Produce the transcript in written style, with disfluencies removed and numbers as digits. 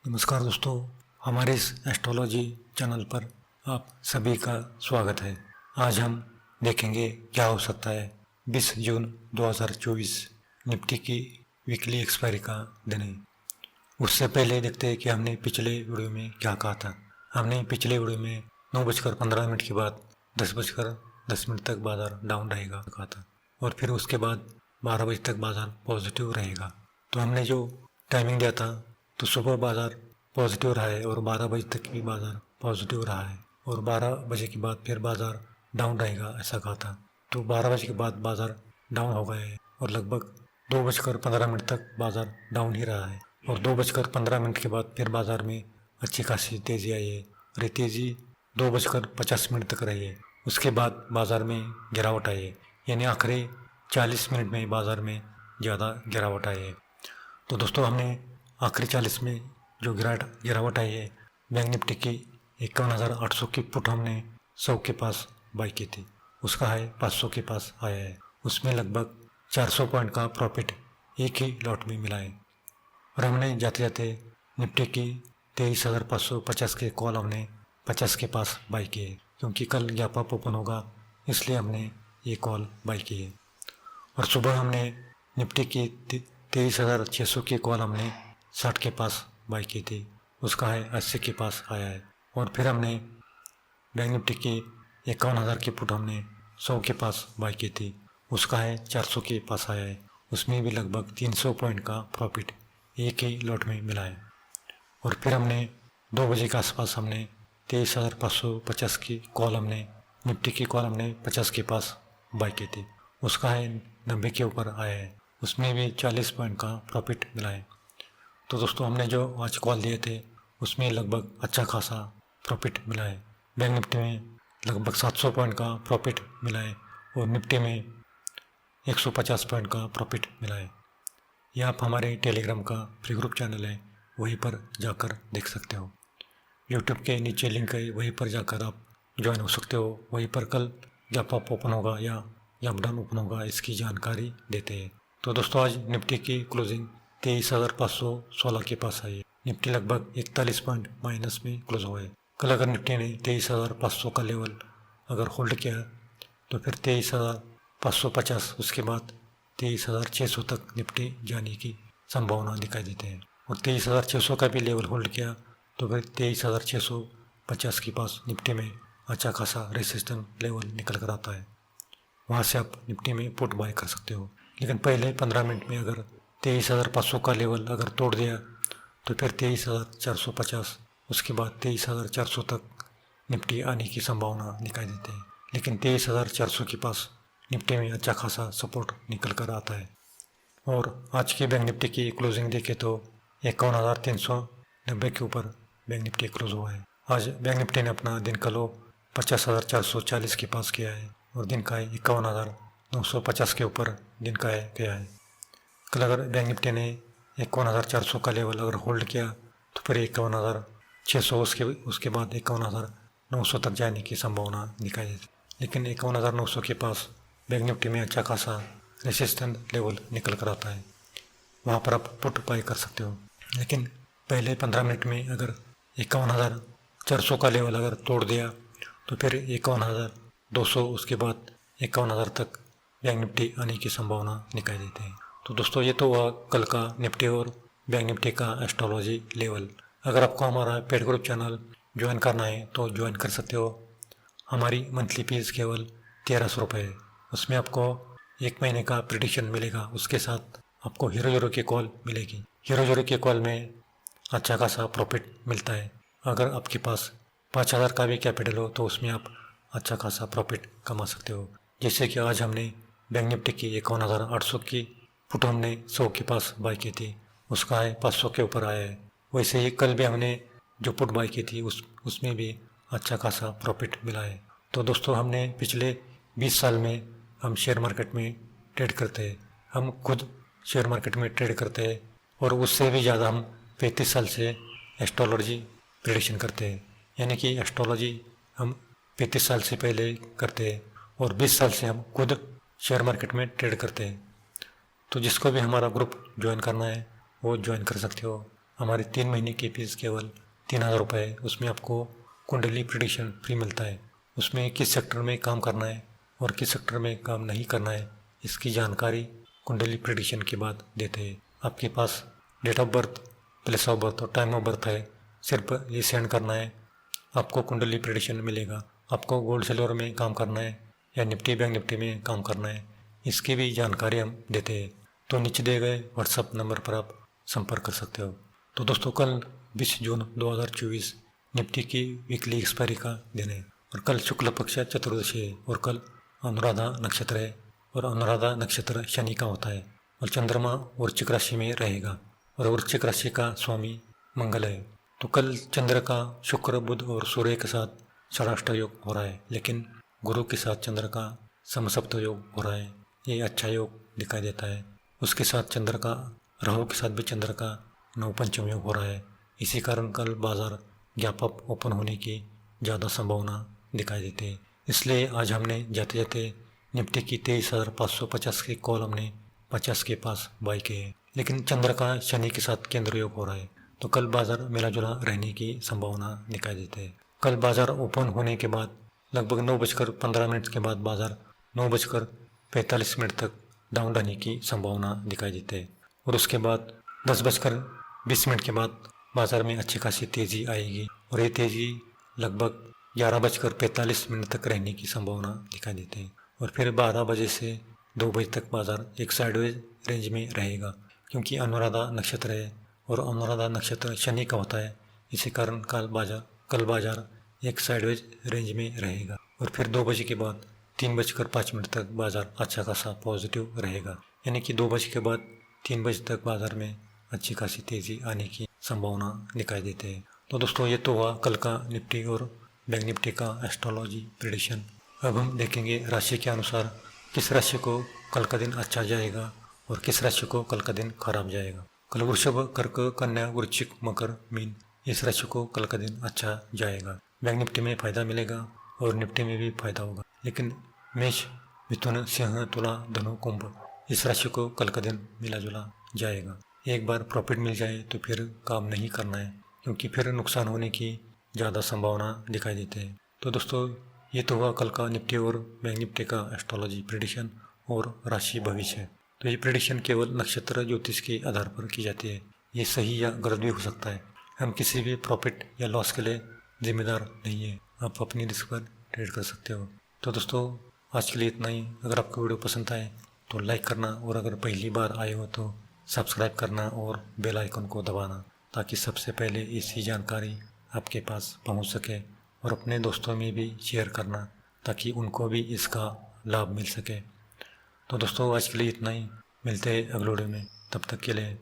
नमस्कार दोस्तों, हमारे इस एस्ट्रोलॉजी चैनल पर आप सभी का स्वागत है। आज हम देखेंगे क्या हो सकता है 20 जून 2024 निफ्टी की वीकली एक्सपायरी का दिन है। उससे पहले देखते हैं कि हमने पिछले वीडियो में क्या कहा था। हमने पिछले वीडियो में 9:15 के बाद 10:10 तक बाजार डाउन रहेगा कहा था, और फिर उसके बाद 12 बजे तक बाजार पॉजिटिव रहेगा। तो हमने जो टाइमिंग दिया था तो सुबह बाजार पॉजिटिव रहा है और 12 बजे तक भी बाजार पॉजिटिव रहा है, और 12 बजे के बाद फिर बाजार डाउन रहेगा ऐसा कहा था। तो 12 बजे के बाद बाजार डाउन हो गया है और लगभग 2:15 तक बाजार डाउन ही रहा है, और 2:15 के बाद फिर बाजार में अच्छी खासी तेज़ी आई है और ये तेज़ी 2:50 तक रही है। उसके बाद बाजार में गिरावट आई है, यानी आखिरी 40 मिनट में बाजार में ज़्यादा गिरावट आई है। तो दोस्तों, हमने आखिरी 40 में जो गिरावट आई है, बैंक निफ्टी की 51,800 की पुट हमने 100 के पास बाई की थी, उसका हाई 500 के पास आया है। उसमें लगभग 400 पॉइंट का प्रॉफिट एक ही लॉट में मिला है। और हमने जाते जाते निफ्टी की 23,550 के कॉल हमने 50 के पास बाई किए, क्योंकि कल गैप अप ओपन होगा इसलिए हमने ये कॉल बाई किए। और सुबह हमने निफ्टी की 23,600 की कॉल हमने 60 के पास बाई की थी, उसका है 80 के पास आया है। और फिर हमने बैंक निफ्टी की 51,000 की पुट हमने 100 के पास बाई की थी, उसका है 400 के पास आया है। उसमें भी लगभग 300 पॉइंट का प्रॉफिट एक ही लॉट में मिला है। और फिर हमने 2 बजे के आसपास हमने 23,550 की कॉल हमने निफ्टी की कॉल हमने 50 के पास बाई की थी, उसका है 90 के ऊपर आया है। उसमें भी 40 पॉइंट का प्रॉफिट मिला है। तो दोस्तों, हमने जो आज कॉल दिए थे उसमें लगभग अच्छा खासा प्रॉफिट मिला है। बैंक निफ्टी में लगभग 700 पॉइंट का प्रॉफिट मिला है और निफ्टी में 150 पॉइंट का प्रॉफिट मिला है। यह आप हमारे टेलीग्राम का फ्री ग्रुप चैनल है, वहीं पर जाकर देख सकते हो। यूट्यूब के नीचे लिंक है, वहीं पर जाकर आप ज्वाइन हो सकते हो। वहीं पर कल गैप अप ओपन होगा या गैप डाउन ओपन होगा इसकी जानकारी देते हैं। तो दोस्तों, आज निफ्टी की क्लोजिंग 23,516 के पास आई है। निफ्टी लगभग 41 पॉइंट माइनस में क्लोज हुआ है। कल अगर निफ्टी ने 23,500 का लेवल अगर होल्ड किया तो फिर 23,550, उसके बाद 23,600 तक निफ्टी जाने की संभावना दिखाई देते हैं। और 23,600 का भी लेवल होल्ड किया तो फिर 23,650 के पास निफ्टी में अच्छा खासा रेसिस्टेंस लेवल निकल कर आता है। वहाँ से आप निफ्टी में पुट बाय कर सकते हो। लेकिन पहले 15 मिनट में अगर 23,500 का लेवल अगर तोड़ दिया तो फिर 23,450, उसके बाद 23,400 तक निफ्टी आने की संभावना दिखाई देती है। लेकिन 23,400 के पास निफ्टी में अच्छा खासा सपोर्ट निकल कर आता है। और आज की बैंक निफ्टी की क्लोजिंग देखें तो 51,390 के ऊपर बैंक निफ्टी क्लोज हुआ है। आज बैंक निफ्टी ने अपना दिन का लो 50,440 के पास किया है और दिन का 51,950 के ऊपर दिन का गया है। कल अगर बैंक निफ्टी ने 51,400 का लेवल अगर होल्ड किया तो फिर 51,600, उसके बाद 51,900 तक जाने की संभावना दिखाई देती। लेकिन 51,900 के पास बैंक निफ्टी में अच्छा खासा रेसिस्टेंस लेवल निकल कर आता है, वहाँ पर आप पुट बाय कर सकते हो। लेकिन पहले 15 मिनट में अगर 51,400 का लेवल अगर तोड़ दिया तो फिर 51,200, उसके बाद 51,000 तक बैंक निफ्टी आने की संभावना दिखाई देती है। तो दोस्तों, ये तो हुआ कल का निफ्टी और बैंक निफ्टी का एस्ट्रोलॉजी लेवल। अगर आपको हमारा पेड ग्रुप चैनल ज्वाइन करना है तो ज्वाइन कर सकते हो। हमारी मंथली फीस केवल 1300 रुपये है। उसमें आपको 1 महीने का प्रेडिक्शन मिलेगा, उसके साथ आपको हीरो हीरो की कॉल मिलेगी। हीरो हीरो की कॉल में अच्छा खासा प्रॉफिट मिलता है। अगर आपके पास 5,000 का भी कैपिटल हो तो उसमें आप अच्छा खासा प्रॉफिट कमा सकते हो। जैसे कि आज हमने बैंक निफ्टी की 51,800 की पुट हमने 100 के पास बाई की थी, उसका है 500 के ऊपर आया है। वैसे ही कल भी हमने जो पुट बाई की थी उसमें भी अच्छा खासा प्रॉफिट मिला है। तो दोस्तों, हमने पिछले 20 साल में हम शेयर मार्केट में ट्रेड करते हैं। हम खुद शेयर मार्केट में ट्रेड करते हैं और उससे भी ज़्यादा हम 35 साल से एस्ट्रोलॉजी प्रेडिक्शन करते हैं। यानी कि एस्ट्रोलॉजी हम 35 साल से पहले करते हैं और 20 साल से हम खुद शेयर मार्केट में ट्रेड करते हैं। तो जिसको भी हमारा ग्रुप ज्वाइन करना है वो ज्वाइन कर सकते हो। हमारे 3 महीने की फीस केवल 3000 रुपये है। उसमें आपको कुंडली प्रेडिक्शन फ्री मिलता है। उसमें किस सेक्टर में काम करना है और किस सेक्टर में काम नहीं करना है, इसकी जानकारी कुंडली प्रेडिक्शन के बाद देते हैं। आपके पास date of birth, place of birth और टाइम ऑफ बर्थ है, सिर्फ ये सेंड करना है, आपको कुंडली प्रेडिक्शन मिलेगा। आपको गोल्ड सिल्वर में काम करना है या निफ्टी बैंक निफ्टी में काम करना है, इसकी भी जानकारी हम देते हैं। तो नीचे दिए गए व्हाट्सएप नंबर पर आप संपर्क कर सकते हो। तो दोस्तों, कल 20 जून 2024 निफ्टी की वीकली एक्सपायरी का दिन है और कल शुक्ल पक्ष चतुर्दशी है और कल अनुराधा नक्षत्र है और अनुराधा नक्षत्र शनि का होता है और चंद्रमा वृश्चिक राशि में रहेगा और वृश्चिक राशि का स्वामी मंगल है। तो कल चंद्र का शुक्र बुध और सूर्य के साथ षडाष्ट योग हो रहा है, लेकिन गुरु के साथ चंद्र का समसप्त योग हो रहा है। ये अच्छा योग दिखाई देता है। उसके साथ चंद्र का, राहु के साथ भी चंद्र का नवपंचम योग हो रहा है। इसी कारण कल बाजार गैप अप ओपन होने की ज़्यादा संभावना दिखाई देती है। इसलिए आज हमने जाते जाते निफ्टी की 23,550 के कॉल हमने 50 के पास बाई किए, लेकिन चंद्र का शनि के साथ केंद्र योग हो रहा है, तो कल बाजार मिला जुला रहने की संभावना दिखाई देती है। कल बाजार ओपन होने के बाद लगभग 9:15 के बाद बाजार 9:45 तक डाउन रहने की संभावना दिखाई देती है और उसके बाद 10:20 के बाद बाजार में अच्छी खासी तेज़ी आएगी और ये तेज़ी लगभग 11:45 तक रहने की संभावना दिखाई देती है और फिर 12 बजे से 2 बजे तक बाजार एक साइडवेज रेंज में रहेगा, क्योंकि अनुराधा नक्षत्र है और अनुराधा नक्षत्र शनि का होता है। इसी कारण कल बाजार एक साइडवेज रेंज में रहेगा और फिर 2 बजे के बाद 3:05 तक बाजार अच्छा खासा पॉजिटिव रहेगा, यानी कि 2 बजे के बाद 3 बजे तक बाजार में अच्छी खासी तेज़ी आने की संभावना दिखाई देती है। तो दोस्तों, ये तो हुआ कल का निफ्टी और बैंक निफ्टी का एस्ट्रोलॉजी प्रेडिक्शन। अब हम देखेंगे राशि के अनुसार किस राशि को कल का दिन अच्छा जाएगा और किस राशि को कल का दिन खराब जाएगा। कल वृषभ, कर्क, कन्या, वृश्चिक, मकर, मीन, इस राशि को कल का दिन अच्छा जाएगा। बैंक निफ्टी में फ़ायदा मिलेगा और निफ्टी में भी फ़ायदा होगा, लेकिन मेष, मिथुन, सिंह, तुला, धनु, कुंभ, इस राशि को कल का दिन मिला जुला जाएगा। एक बार प्रॉफिट मिल जाए तो फिर काम नहीं करना है, क्योंकि फिर नुकसान होने की ज़्यादा संभावना दिखाई देती है। तो दोस्तों, ये तो हुआ कल का निफ्टी और बैंक निफ्टी का एस्ट्रोलॉजी प्रेडिक्शन और राशि भविष्य। तो ये प्रेडिक्शन केवल नक्षत्र ज्योतिष के आधार पर की जाती है। ये सही या गलत भी हो सकता है। हम किसी भी प्रॉफिट या लॉस के लिए जिम्मेदार नहीं है। आप अपनी रिस्क पर ट्रेड कर सकते हो। तो दोस्तों, आज के लिए इतना ही। अगर आपको वीडियो पसंद आए तो लाइक करना और अगर पहली बार आए हो तो सब्सक्राइब करना और बेल आइकन को दबाना, ताकि सबसे पहले इसी जानकारी आपके पास पहुंच सके और अपने दोस्तों में भी शेयर करना, ताकि उनको भी इसका लाभ मिल सके। तो दोस्तों, आज के लिए इतना ही। मिलते हैं अगले वीडियो में। तब तक के लिए